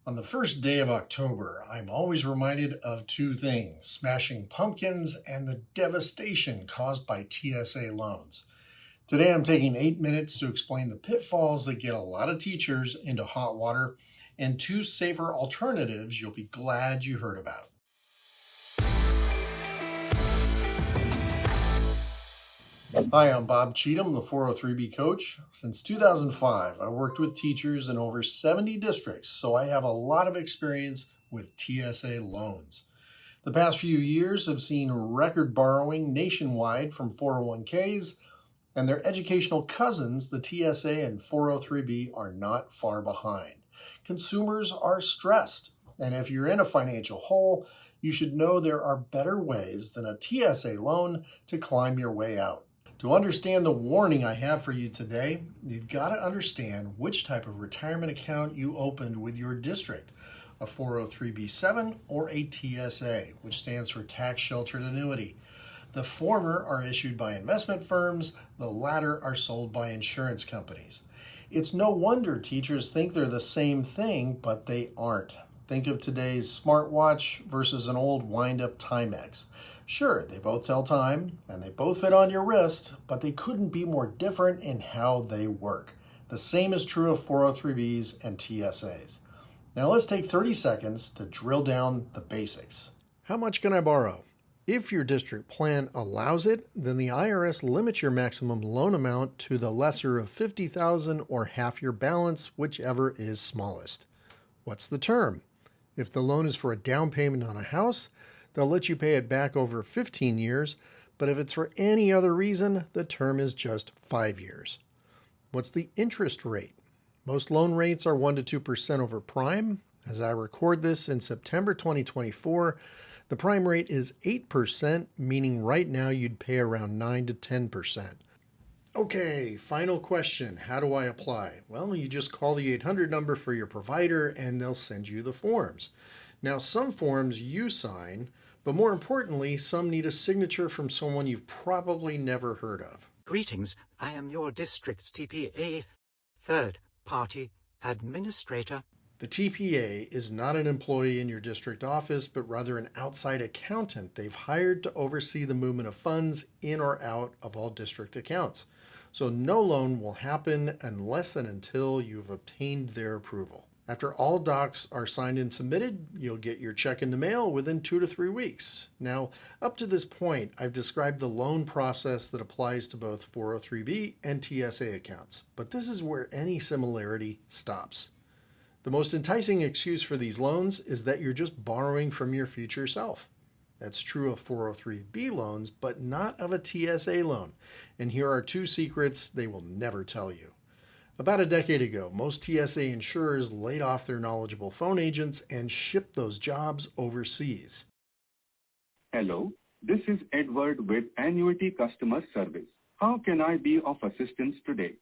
On the first day of October, I'm always reminded of two things: smashing pumpkins and the devastation caused by TSA loans. Today, I'm taking 8 minutes to explain the pitfalls that get a lot of teachers into hot water and two safer alternatives you'll be glad you heard about. Hi, I'm Bob Cheatham, the 403B coach. Since 2005, I've worked with teachers in over 70 districts, so I have a lot of experience with TSA loans. The past few years have seen record borrowing nationwide from 401ks, and their educational cousins, the TSA and 403B, are not far behind. Consumers are stressed, and if you're in a financial hole, you should know there are better ways than a TSA loan to climb your way out. To understand the warning I have for you today, you've got to understand which type of retirement account you opened with your district, a 403b7 or a TSA, which stands for tax sheltered annuity. The former are issued by investment firms, the latter are sold by insurance companies. It's no wonder teachers think they're the same thing, but they aren't. Think of today's smartwatch versus an old wind-up Timex. Sure, they both tell time, and they both fit on your wrist, but they couldn't be more different in how they work. The same is true of 403Bs and TSAs. Now let's take 30 seconds to drill down the basics. How much can I borrow? If your district plan allows it, then the IRS limits your maximum loan amount to the lesser of $50,000 or half your balance, whichever is smallest. What's the term? If the loan is for a down payment on a house, they'll let you pay it back over 15 years, but if it's for any other reason, the term is just 5 years. What's the interest rate? Most loan rates are 1% to 2% over prime. As I record this in September 2024, the prime rate is 8%, meaning right now you'd pay around 9 to 10%. Okay, final question. How do I apply? Well, you just call the 800 number for your provider and they'll send you the forms. Now, some forms you sign, but more importantly, some need a signature from someone you've probably never heard of. Greetings, I am your district's TPA, third-party administrator. The TPA is not an employee in your district office, but rather an outside accountant they've hired to oversee the movement of funds in or out of all district accounts. So no loan will happen unless and until you've obtained their approval. After all docs are signed and submitted, you'll get your check in the mail within 2 to 3 weeks. Now, up to this point, I've described the loan process that applies to both 403B and TSA accounts, but this is where any similarity stops. The most enticing excuse for these loans is that you're just borrowing from your future self. That's true of 403B loans, but not of a TSA loan. And here are two secrets they will never tell you. About a decade ago, most TSA insurers laid off their knowledgeable phone agents and shipped those jobs overseas. Hello, this is Edward with Annuity Customer Service. How can I be of assistance today?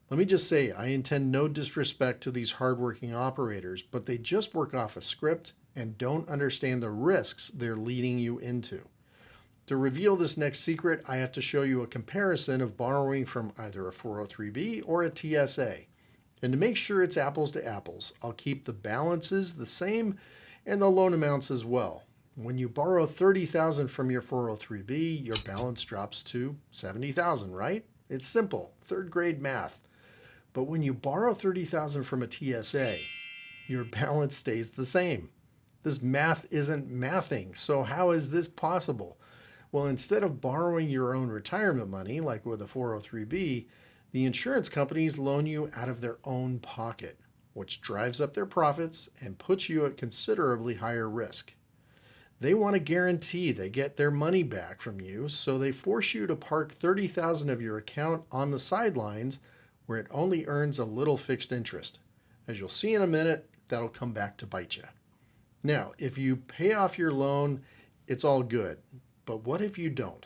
Let me just say, I intend no disrespect to these hardworking operators, but they just work off a script and don't understand the risks they're leading you into. To reveal this next secret, I have to show you a comparison of borrowing from either a 403B or a TSA. And to make sure it's apples to apples, I'll keep the balances the same and the loan amounts as well. When you borrow $30,000 from your 403B, your balance drops to $70,000, right? It's simple, third grade math. But when you borrow $30,000 from a TSA, your balance stays the same. This math isn't mathing, so how is this possible? Well, instead of borrowing your own retirement money, like with a 403B, the insurance companies loan you out of their own pocket, which drives up their profits and puts you at considerably higher risk. They want to guarantee they get their money back from you, so they force you to park $30,000 of your account on the sidelines where it only earns a little fixed interest. As you'll see in a minute, that'll come back to bite you. Now, if you pay off your loan, it's all good. But what if you don't?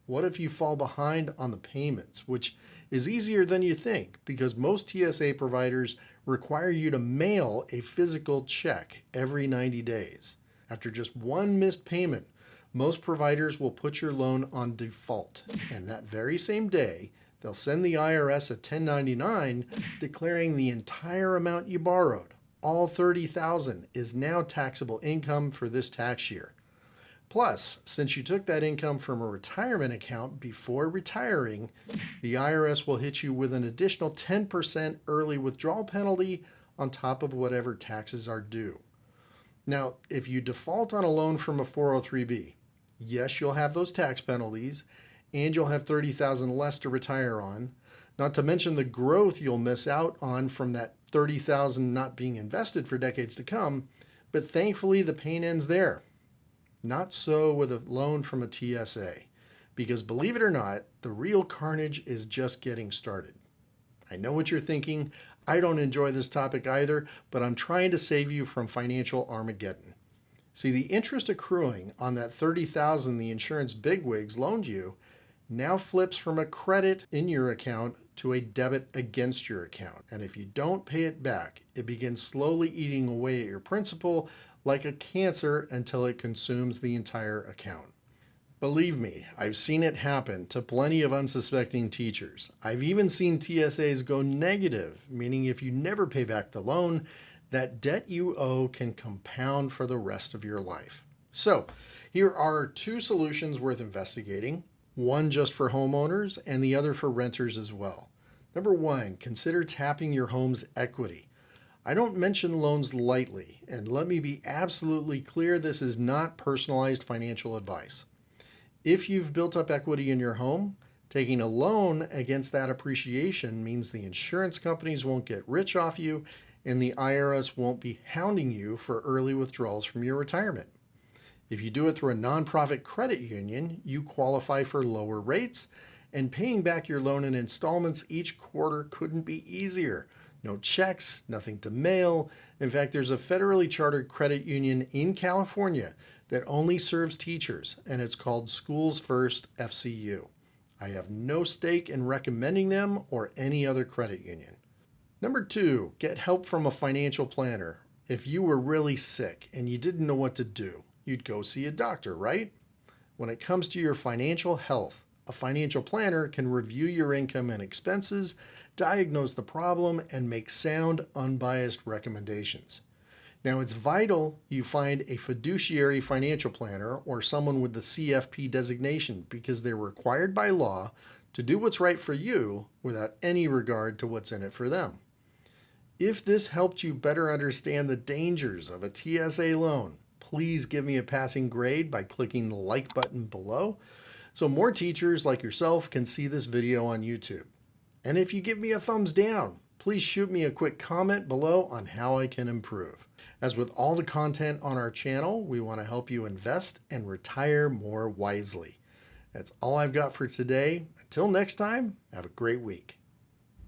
What if you fall behind on the payments, which is easier than you think because most TSA providers require you to mail a physical check every 90 days. After just one missed payment, most providers will put your loan on default, and that very same day, they'll send the IRS a 1099 declaring the entire amount you borrowed, All $30,000 is now taxable income for this tax year. Plus, since you took that income from a retirement account before retiring, the IRS will hit you with an additional 10% early withdrawal penalty on top of whatever taxes are due. Now, if you default on a loan from a 403b, yes, you'll have those tax penalties and you'll have $30,000 less to retire on, not to mention the growth you'll miss out on from that $30,000 not being invested for decades to come, but thankfully the pain ends there. Not so with a loan from a TSA, because believe it or not, the real carnage is just getting started. I know what you're thinking. I don't enjoy this topic either, but I'm trying to save you from financial Armageddon. See, the interest accruing on that $30,000 the insurance bigwigs loaned you now flips from a credit in your account to a debit against your account. And if you don't pay it back, it begins slowly eating away at your principal like a cancer until it consumes the entire account. Believe me, I've seen it happen to plenty of unsuspecting teachers. I've even seen TSAs go negative, meaning if you never pay back the loan, that debt you owe can compound for the rest of your life. So, here are two solutions worth investigating, one just for homeowners and the other for renters as well. Number one, consider tapping your home's equity. I don't mention loans lightly, and let me be absolutely clear, this is not personalized financial advice. If you've built up equity in your home, taking a loan against that appreciation means the insurance companies won't get rich off you and the IRS won't be hounding you for early withdrawals from your retirement. If you do it through a nonprofit credit union, you qualify for lower rates, and paying back your loan in installments each quarter couldn't be easier. No checks, nothing to mail. In fact, there's a federally chartered credit union in California that only serves teachers, and it's called Schools First FCU. I have no stake in recommending them or any other credit union. Number two, get help from a financial planner. If you were really sick and you didn't know what to do, you'd go see a doctor, right? When it comes to your financial health, a financial planner can review your income and expenses, diagnose the problem, and make sound, unbiased recommendations. Now, it's vital you find a fiduciary financial planner or someone with the CFP designation because they're required by law to do what's right for you without any regard to what's in it for them. If this helped you better understand the dangers of a TSA loan, please give me a passing grade by clicking the like button below so more teachers like yourself can see this video on YouTube. And if you give me a thumbs down, please shoot me a quick comment below on how I can improve. As with all the content on our channel, we want to help you invest and retire more wisely. That's all I've got for today. Until next time, have a great week.